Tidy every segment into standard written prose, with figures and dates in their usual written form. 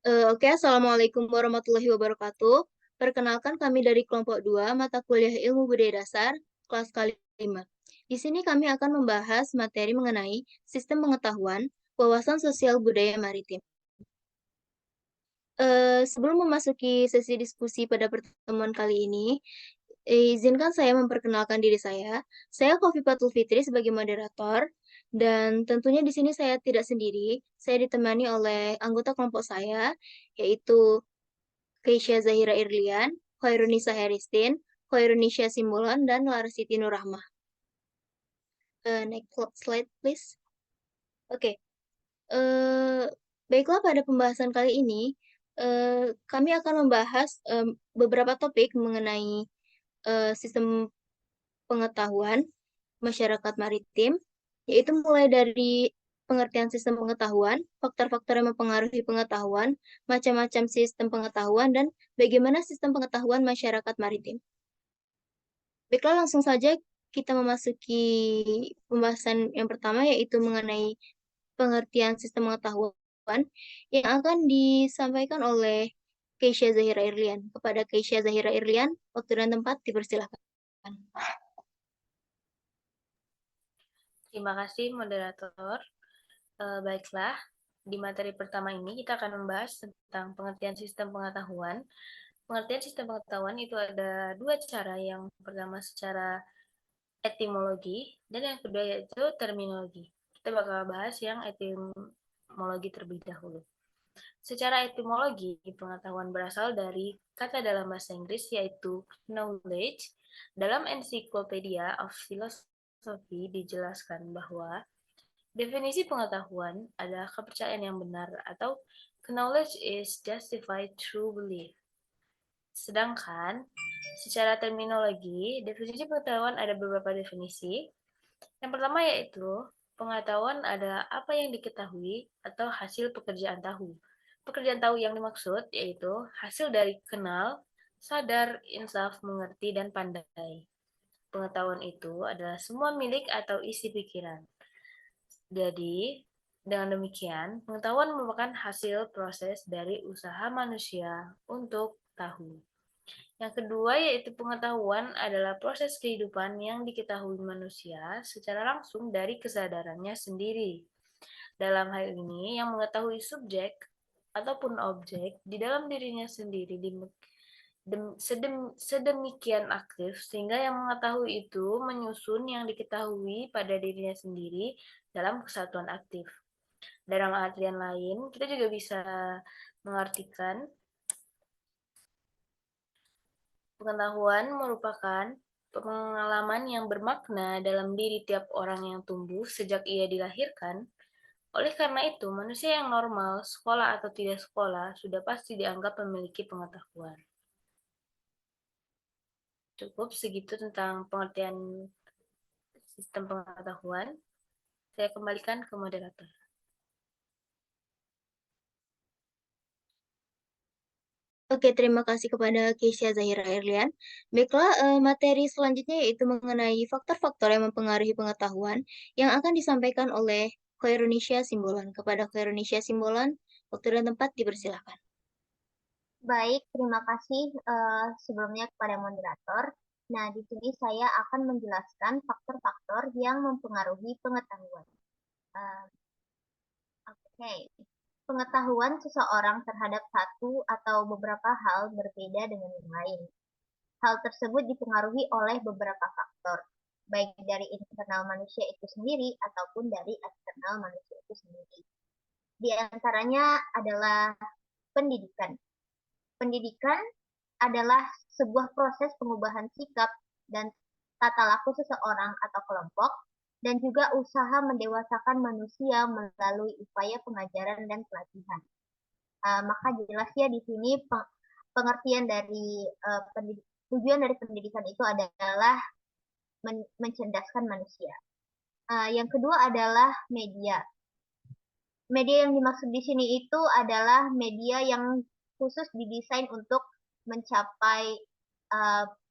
Oke, Assalamualaikum warahmatullahi wabarakatuh. Perkenalkan kami dari kelompok 2 mata kuliah Ilmu Budaya Dasar, kelas kelima. Di sini kami akan membahas materi mengenai sistem pengetahuan, wawasan sosial budaya maritim. Sebelum memasuki sesi diskusi pada pertemuan kali ini, izinkan saya memperkenalkan diri saya. Saya Khofifatul Fitri sebagai moderator, dan tentunya di sini saya tidak sendiri. Saya ditemani oleh anggota kelompok saya, yaitu Keisha Zahira Irlian, Khairunisa Heristin, Khairunisha Simbolon, dan Larsiti Nurrahmah. Next slide, please. Oke, eh, baiklah pada pembahasan kali ini, kami akan membahas beberapa topik mengenai sistem pengetahuan masyarakat maritim, yaitu mulai dari pengertian sistem pengetahuan, faktor-faktor yang mempengaruhi pengetahuan, macam-macam sistem pengetahuan, dan bagaimana sistem pengetahuan masyarakat maritim. Baiklah, langsung saja kita memasuki pembahasan yang pertama, yaitu mengenai pengertian sistem pengetahuan yang akan disampaikan oleh Keisha Zahira Irlian. Kepada Keisha Zahira Irlian, waktu dan tempat dipersilakan. Terima kasih, moderator. Baiklah, di materi pertama ini kita akan membahas tentang pengertian sistem pengetahuan. Pengertian sistem pengetahuan itu ada dua cara. Yang pertama secara etimologi, dan yang kedua yaitu terminologi. Kita bakal bahas yang etimologi terlebih dahulu. Secara etimologi, pengetahuan berasal dari kata dalam bahasa Inggris yaitu knowledge. Dalam Encyclopedia of Philosophy dijelaskan bahwa definisi pengetahuan adalah kepercayaan yang benar atau knowledge is justified through belief. Sedangkan secara terminologi, definisi pengetahuan ada beberapa definisi. Yang pertama yaitu pengetahuan adalah apa yang diketahui atau hasil pekerjaan tahu. Pekerjaan tahu yang dimaksud yaitu hasil dari kenal, sadar, insaf, mengerti, dan pandai. Pengetahuan itu adalah semua milik atau isi pikiran. Jadi, dengan demikian, pengetahuan merupakan hasil proses dari usaha manusia untuk tahu. Yang kedua yaitu pengetahuan adalah proses kehidupan yang diketahui manusia secara langsung dari kesadarannya sendiri. Dalam hal ini, yang mengetahui subjek ataupun objek di dalam dirinya sendiri sedemikian aktif sehingga yang mengetahui itu menyusun yang diketahui pada dirinya sendiri dalam kesatuan aktif. Dalam artian lain, kita juga bisa mengartikan pengetahuan merupakan pengalaman yang bermakna dalam diri tiap orang yang tumbuh sejak ia dilahirkan. Oleh karena itu, manusia yang normal, sekolah atau tidak sekolah, sudah pasti dianggap memiliki pengetahuan. Cukup segitu tentang pengertian sistem pengetahuan. Saya kembalikan ke moderator. Oke, terima kasih kepada Keisha Zahira Irlian. Baiklah, materi selanjutnya yaitu mengenai faktor-faktor yang mempengaruhi pengetahuan yang akan disampaikan oleh Khairunisha Simbolon. Kepada Khairunisha Simbolon, waktu dan tempat dipersilakan. Baik, terima kasih sebelumnya kepada moderator. Nah, di sini saya akan menjelaskan faktor-faktor yang mempengaruhi pengetahuan. Uh, Oke, pengetahuan seseorang terhadap satu atau beberapa hal berbeda dengan yang lain. Hal tersebut dipengaruhi oleh beberapa faktor, baik dari internal manusia itu sendiri ataupun dari eksternal manusia itu sendiri. Di antaranya adalah pendidikan. Pendidikan adalah sebuah proses pengubahan sikap dan tata laku seseorang atau kelompok, dan juga usaha mendewasakan manusia melalui upaya pengajaran dan pelatihan. Maka jelas ya di sini pengertian dari tujuan dari pendidikan itu adalah mencerdaskan manusia. Yang kedua adalah media. Media yang dimaksud di sini itu adalah media yang khusus didesain untuk mencapai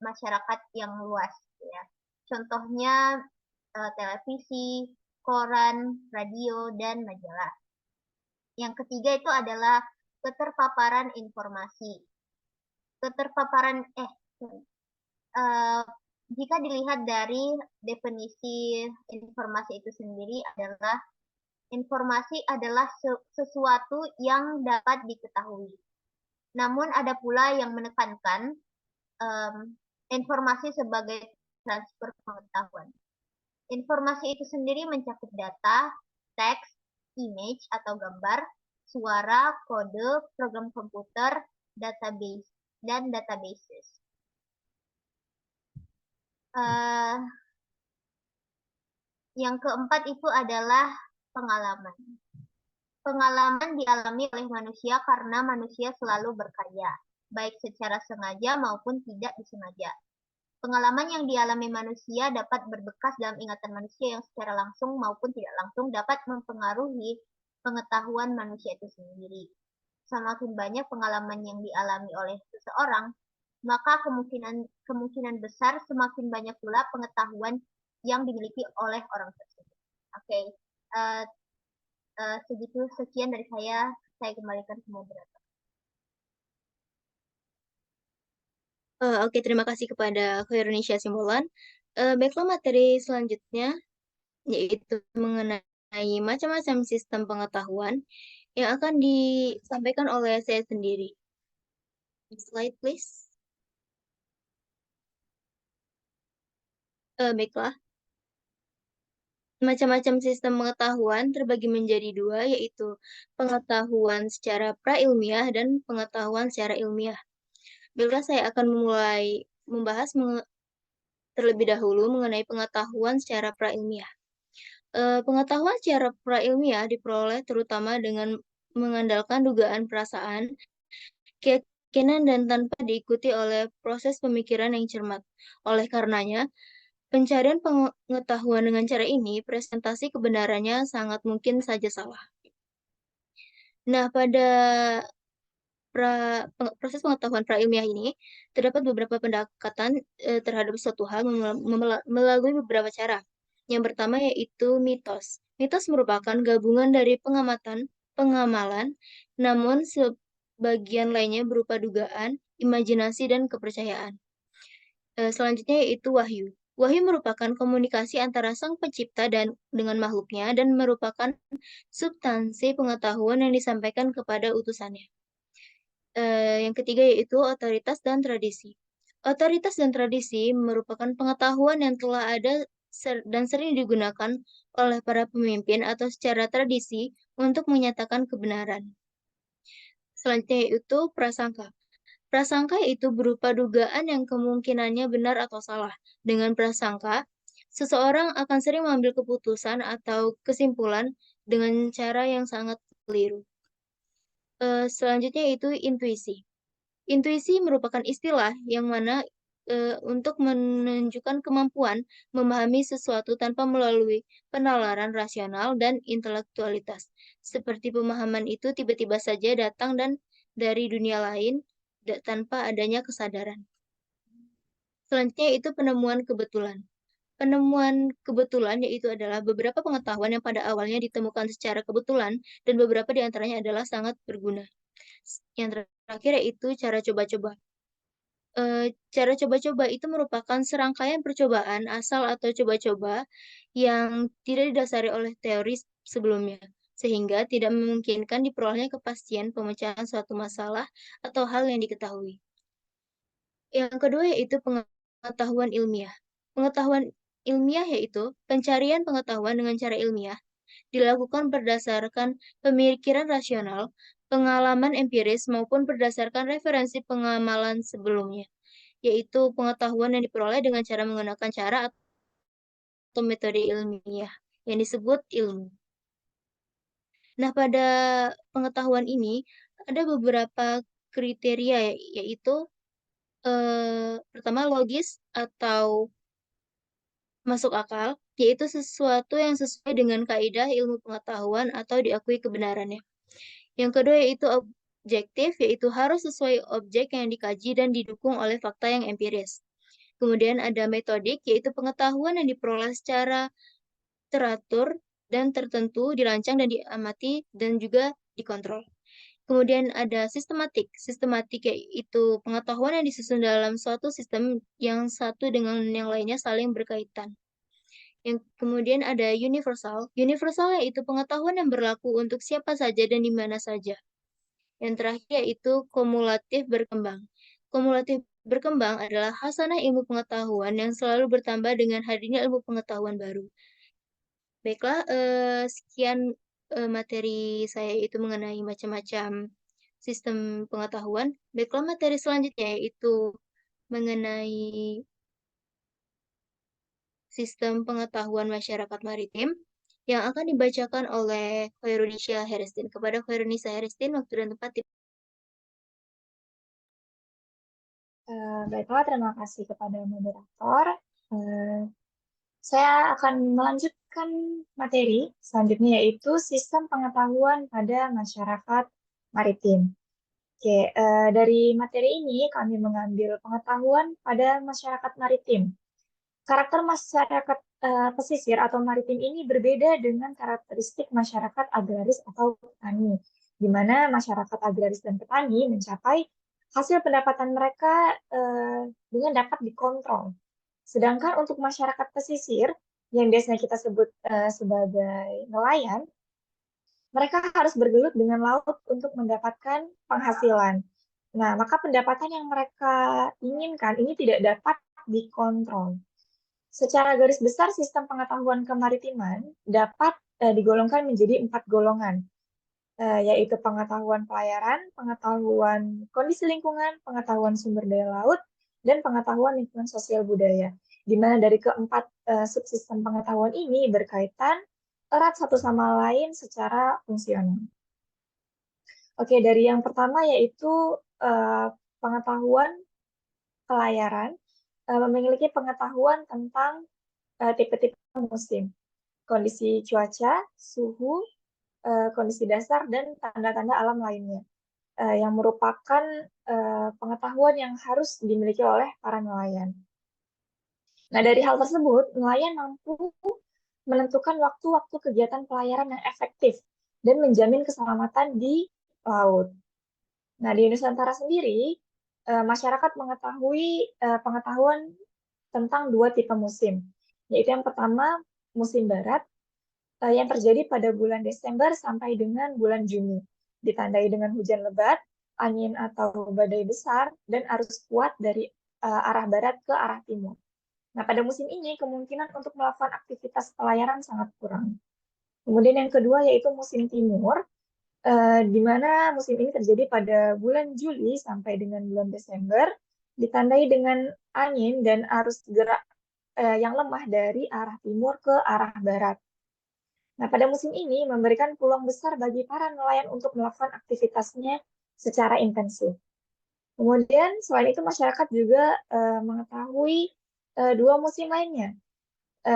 masyarakat yang luas. Ya. Contohnya televisi, koran, radio, dan majalah. Yang ketiga itu adalah keterpaparan informasi. Jika dilihat dari definisi informasi itu sendiri adalah informasi adalah sesuatu yang dapat diketahui. Namun ada pula yang menekankan informasi sebagai transfer pengetahuan. Informasi itu sendiri mencakup data, teks, image atau gambar, suara, kode, program komputer, database, dan databases. Yang keempat itu adalah pengalaman. Pengalaman dialami oleh manusia karena manusia selalu berkarya, baik secara sengaja maupun tidak disengaja. Pengalaman yang dialami manusia dapat berbekas dalam ingatan manusia yang secara langsung maupun tidak langsung dapat mempengaruhi pengetahuan manusia itu sendiri. Semakin banyak pengalaman yang dialami oleh seseorang, maka kemungkinan besar semakin banyak pula pengetahuan yang dimiliki oleh orang tersebut. Oke, sekian dari saya kembalikan ke moderator. Oke, terima kasih kepada Khairunisha Simbolan. Baiklah, materi selanjutnya yaitu mengenai macam-macam sistem pengetahuan yang akan disampaikan oleh saya sendiri. Next slide, please. Baiklah. Macam-macam sistem pengetahuan terbagi menjadi dua, yaitu pengetahuan secara prailmiah dan pengetahuan secara ilmiah. Baiklah, saya akan memulai membahas terlebih dahulu mengenai pengetahuan secara prailmiah. Pengetahuan secara prailmiah diperoleh terutama dengan mengandalkan dugaan perasaan, keyakinan, dan tanpa diikuti oleh proses pemikiran yang cermat. Oleh karenanya, pencarian pengetahuan dengan cara ini, presentasi kebenarannya sangat mungkin saja salah. Nah, pada proses pengetahuan prailmiah ini, terdapat beberapa pendekatan terhadap suatu hal melalui beberapa cara. Yang pertama yaitu mitos. Mitos merupakan gabungan dari pengamatan, pengamalan, namun sebagian lainnya berupa dugaan, imajinasi, dan kepercayaan. Selanjutnya yaitu wahyu. Wahyu merupakan komunikasi antara sang pencipta dengan makhluknya dan merupakan substansi pengetahuan yang disampaikan kepada utusannya. Yang ketiga yaitu otoritas dan tradisi. Otoritas dan tradisi merupakan pengetahuan yang telah ada dan sering digunakan oleh para pemimpin atau secara tradisi untuk menyatakan kebenaran. Selanjutnya yaitu prasangka. Prasangka itu berupa dugaan yang kemungkinannya benar atau salah. Dengan prasangka, seseorang akan sering mengambil keputusan atau kesimpulan dengan cara yang sangat keliru. Selanjutnya itu intuisi. Intuisi merupakan istilah yang mana untuk menunjukkan kemampuan memahami sesuatu tanpa melalui penalaran rasional dan intelektualitas. Seperti pemahaman itu tiba-tiba saja datang dari dunia lain tanpa adanya kesadaran. Selanjutnya itu penemuan kebetulan. Penemuan kebetulan yaitu adalah beberapa pengetahuan yang pada awalnya ditemukan secara kebetulan dan beberapa di antaranya adalah sangat berguna. Yang terakhir yaitu cara coba-coba. Cara coba-coba itu merupakan serangkaian percobaan asal atau coba-coba yang tidak didasari oleh teori sebelumnya, sehingga tidak memungkinkan diperolehnya kepastian pemecahan suatu masalah atau hal yang diketahui. Yang kedua yaitu pengetahuan ilmiah. Pengetahuan ilmiah yaitu pencarian pengetahuan dengan cara ilmiah, dilakukan berdasarkan pemikiran rasional, pengalaman empiris, maupun berdasarkan referensi pengamalan sebelumnya, yaitu pengetahuan yang diperoleh dengan cara menggunakan cara atau metode ilmiah yang disebut ilmu. Nah, pada pengetahuan ini ada beberapa kriteria, yaitu pertama logis atau masuk akal, yaitu sesuatu yang sesuai dengan kaidah ilmu pengetahuan atau diakui kebenarannya. Yang kedua yaitu objektif, yaitu harus sesuai objek yang dikaji dan didukung oleh fakta yang empiris. Kemudian ada metodik, yaitu pengetahuan yang diperoleh secara teratur dan tertentu, dirancang dan diamati dan juga dikontrol. Kemudian ada sistematik. Sistematik yaitu pengetahuan yang disusun dalam suatu sistem yang satu dengan yang lainnya saling berkaitan. Yang kemudian ada universal. Universal yaitu pengetahuan yang berlaku untuk siapa saja dan di mana saja. Yang terakhir yaitu kumulatif berkembang. Kumulatif berkembang adalah hasanah ilmu pengetahuan yang selalu bertambah dengan hadirnya ilmu pengetahuan baru. Baiklah, sekian materi saya itu mengenai macam-macam sistem pengetahuan. Baiklah, materi selanjutnya yaitu mengenai sistem pengetahuan masyarakat maritim yang akan dibacakan oleh Khairunisha Heristin. Kepada Khairunisha Heristin, waktu dan tempat. Baiklah, terima kasih kepada moderator. Saya akan melanjutkan materi selanjutnya yaitu sistem pengetahuan pada masyarakat maritim. Oke, dari materi ini kami mengambil pengetahuan pada masyarakat maritim. Karakter masyarakat pesisir atau maritim ini berbeda dengan karakteristik masyarakat agraris atau petani, di mana masyarakat agraris dan petani mencapai hasil pendapatan mereka dengan dapat dikontrol. Sedangkan untuk masyarakat pesisir, yang biasanya kita sebut sebagai nelayan, mereka harus bergelut dengan laut untuk mendapatkan penghasilan. Nah, maka pendapatan yang mereka inginkan ini tidak dapat dikontrol. Secara garis besar, sistem pengetahuan kemaritiman dapat digolongkan menjadi 4 golongan, yaitu pengetahuan pelayaran, pengetahuan kondisi lingkungan, pengetahuan sumber daya laut, dan pengetahuan lingkungan sosial budaya. Di mana dari keempat subsistem pengetahuan ini berkaitan erat satu sama lain secara fungsional. Oke, dari yang pertama yaitu pengetahuan pelayaran, memiliki pengetahuan tentang tipe-tipe musim, kondisi cuaca, suhu, kondisi dasar, dan tanda-tanda alam lainnya, yang merupakan pengetahuan yang harus dimiliki oleh para nelayan. Nah, dari hal tersebut, nelayan mampu menentukan waktu-waktu kegiatan pelayaran yang efektif dan menjamin keselamatan di laut. Nah, di Nusantara sendiri, masyarakat mengetahui pengetahuan tentang 2 tipe musim, yaitu yang pertama musim barat, yang terjadi pada bulan Desember sampai dengan bulan Juni, ditandai dengan hujan lebat, angin atau badai besar, dan arus kuat dari arah barat ke arah timur. Nah, pada musim ini kemungkinan untuk melakukan aktivitas pelayaran sangat kurang. Kemudian yang kedua yaitu musim timur, di mana musim ini terjadi pada bulan Juli sampai dengan bulan Desember, ditandai dengan angin dan arus gerak yang lemah dari arah timur ke arah barat. Nah, pada musim ini memberikan peluang besar bagi para nelayan untuk melakukan aktivitasnya secara intensif. Kemudian, selain itu masyarakat juga mengetahui 2 musim lainnya,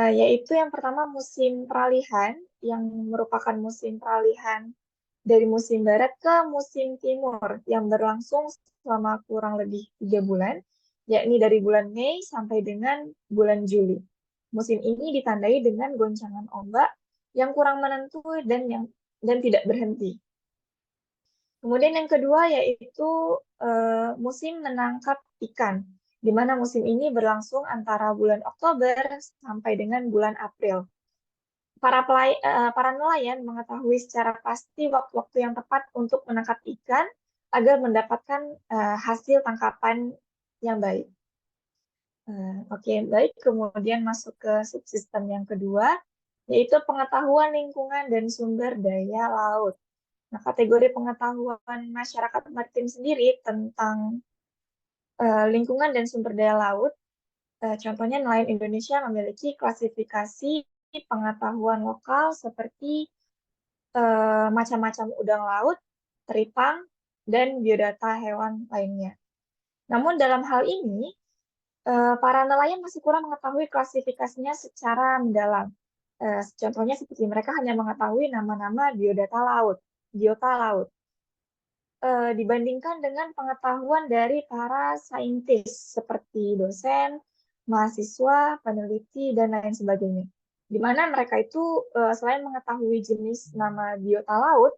yaitu yang pertama musim peralihan, yang merupakan musim peralihan dari musim barat ke musim timur, yang berlangsung selama kurang lebih 3 bulan, yakni dari bulan Mei sampai dengan bulan Juli. Musim ini ditandai dengan goncangan ombak yang kurang menentu dan tidak berhenti. Kemudian yang kedua yaitu musim menangkap ikan, di mana musim ini berlangsung antara bulan Oktober sampai dengan bulan April. Para nelayan mengetahui secara pasti waktu-waktu yang tepat untuk menangkap ikan agar mendapatkan hasil tangkapan yang baik. Oke, baik. Kemudian masuk ke subsistem yang kedua, yaitu pengetahuan lingkungan dan sumber daya laut. Nah, kategori pengetahuan masyarakat maritim sendiri tentang lingkungan dan sumber daya laut, contohnya nelayan Indonesia memiliki klasifikasi pengetahuan lokal seperti macam-macam udang laut, teripang, dan biodata hewan lainnya. Namun dalam hal ini, para nelayan masih kurang mengetahui klasifikasinya secara mendalam. Contohnya seperti mereka hanya mengetahui nama-nama biodata laut, biota laut. Dibandingkan dengan pengetahuan dari para saintis seperti dosen, mahasiswa, peneliti, dan lain sebagainya. Di mana mereka itu selain mengetahui jenis nama biota laut,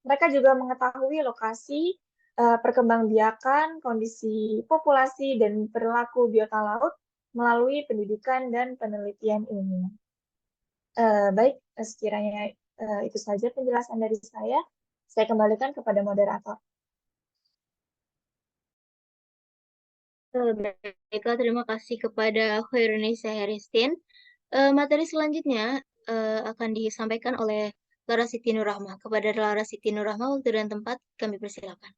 Mereka juga mengetahui lokasi, perkembangbiakan, kondisi populasi, dan perilaku biota laut melalui pendidikan dan penelitian ilmiah. Baik, sekiranya itu saja penjelasan dari saya. Saya kembalikan kepada moderator. Baiklah, terima kasih kepada Khairunnisa Heristin. Materi selanjutnya akan disampaikan oleh Lara Siti Nurrahma. Kepada Lara Siti Nurrahma, waktu dan tempat kami persilakan.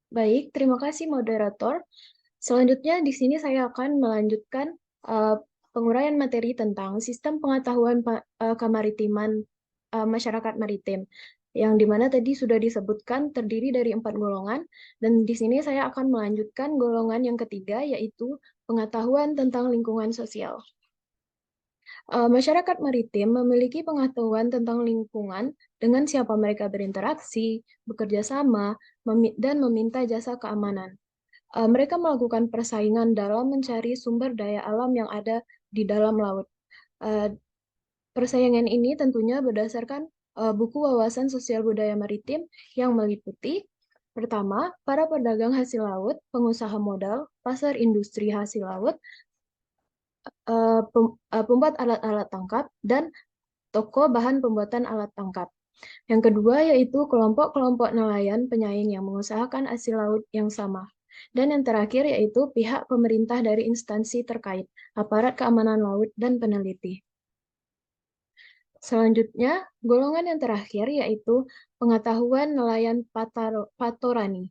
Baik, terima kasih moderator. Selanjutnya di sini saya akan melanjutkan penguraian materi tentang sistem pengetahuan kemaritiman masyarakat maritim, yang dimana tadi sudah disebutkan terdiri dari 4 golongan, dan di sini saya akan melanjutkan golongan yang ketiga, yaitu pengetahuan tentang lingkungan sosial. Masyarakat maritim memiliki pengetahuan tentang lingkungan dengan siapa mereka berinteraksi, bekerja sama, dan meminta jasa keamanan. Mereka melakukan persaingan dalam mencari sumber daya alam yang ada di dalam laut. Persaingan ini tentunya berdasarkan buku wawasan sosial budaya maritim yang meliputi pertama, para pedagang hasil laut, pengusaha modal, pasar industri hasil laut, pembuat alat-alat tangkap, dan toko bahan pembuatan alat tangkap. Yang kedua yaitu kelompok-kelompok nelayan penyaing yang mengusahakan hasil laut yang sama. Dan yang terakhir yaitu pihak pemerintah dari instansi terkait, aparat keamanan laut, dan peneliti. Selanjutnya, golongan yang terakhir yaitu pengetahuan nelayan patorani.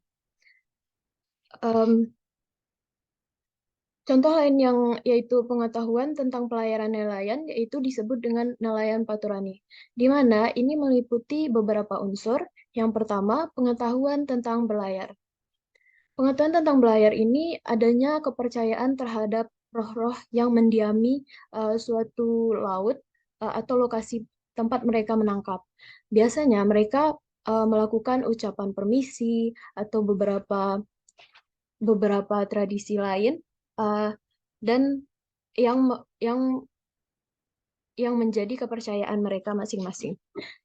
Contoh lain yang yaitu pengetahuan tentang pelayaran nelayan yaitu disebut dengan nelayan patorani, di mana ini meliputi beberapa unsur. Yang pertama, pengetahuan tentang belayar. Pengetahuan tentang belayar ini adanya kepercayaan terhadap roh-roh yang mendiami suatu laut atau lokasi tempat mereka menangkap. Biasanya mereka melakukan ucapan permisi atau beberapa tradisi lain dan yang menjadi kepercayaan mereka masing-masing.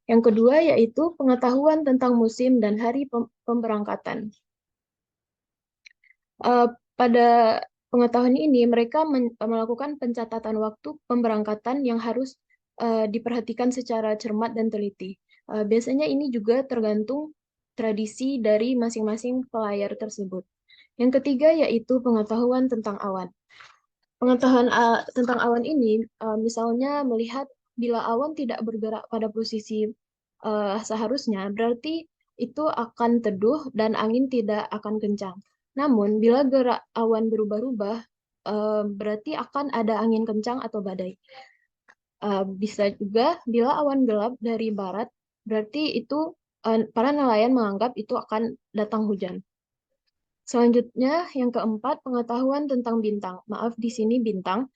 Yang kedua yaitu pengetahuan tentang musim dan hari pemberangkatan. Pada pengetahuan ini mereka melakukan pencatatan waktu pemberangkatan yang harus diperhatikan secara cermat dan teliti. Biasanya ini juga tergantung tradisi dari masing-masing pelayar tersebut. Yang ketiga yaitu pengetahuan tentang awan. Pengetahuan tentang awan ini misalnya melihat bila awan tidak bergerak pada posisi seharusnya, berarti itu akan teduh dan angin tidak akan kencang. Namun, bila gerak awan berubah-ubah, berarti akan ada angin kencang atau badai. Bisa juga bila awan gelap dari barat, berarti itu para nelayan menganggap itu akan datang hujan. Selanjutnya, yang keempat, pengetahuan tentang bintang. Maaf, di sini bintang.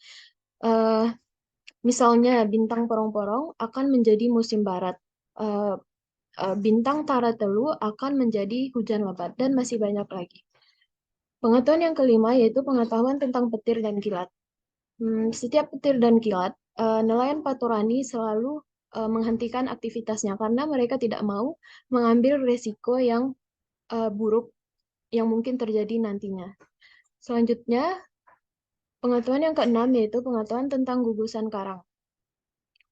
Misalnya, bintang porong-porong akan menjadi musim barat. Bintang Taratelu akan menjadi hujan lebat, dan masih banyak lagi. Pengetahuan yang kelima yaitu pengetahuan tentang petir dan kilat. Setiap petir dan kilat, nelayan patorani selalu menghentikan aktivitasnya karena mereka tidak mau mengambil resiko yang buruk yang mungkin terjadi nantinya. Selanjutnya, pengetahuan yang keenam yaitu pengetahuan tentang gugusan karang.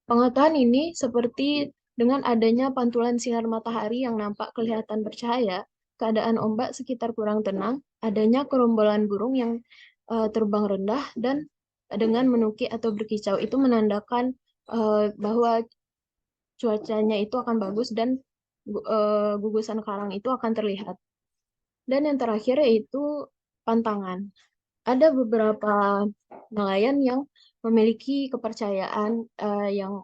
Pengetahuan ini seperti dengan adanya pantulan sinar matahari yang nampak kelihatan bercahaya, keadaan ombak sekitar kurang tenang, adanya gerombolan burung yang terbang rendah, dan dengan menukik atau berkicau, itu menandakan bahwa cuacanya itu akan bagus dan gugusan karang itu akan terlihat. Dan yang terakhir yaitu pantangan. Ada beberapa nelayan yang memiliki kepercayaan yang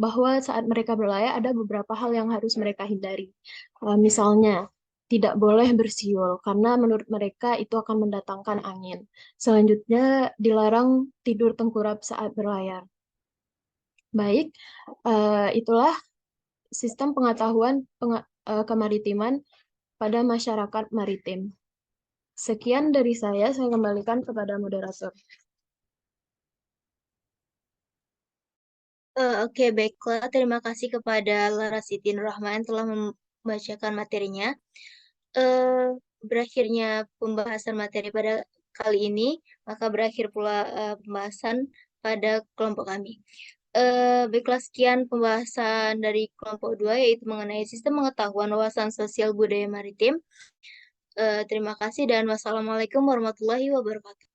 bahwa saat mereka berlayar ada beberapa hal yang harus mereka hindari. Misalnya, tidak boleh bersiul karena menurut mereka itu akan mendatangkan angin. Selanjutnya, dilarang tidur tengkurap saat berlayar. Baik, itulah sistem pengetahuan kemaritiman pada masyarakat maritim. Sekian dari saya kembalikan kepada moderator. Oke, baiklah. Terima kasih kepada Lara Siti Nur Rahman yang telah membacakan materinya. Berakhirnya pembahasan materi pada kali ini, maka berakhir pula pembahasan pada kelompok kami. Baiklah, sekian pembahasan dari kelompok 2, yaitu mengenai sistem pengetahuan wawasan sosial budaya maritim. Terima kasih dan wassalamualaikum warahmatullahi wabarakatuh.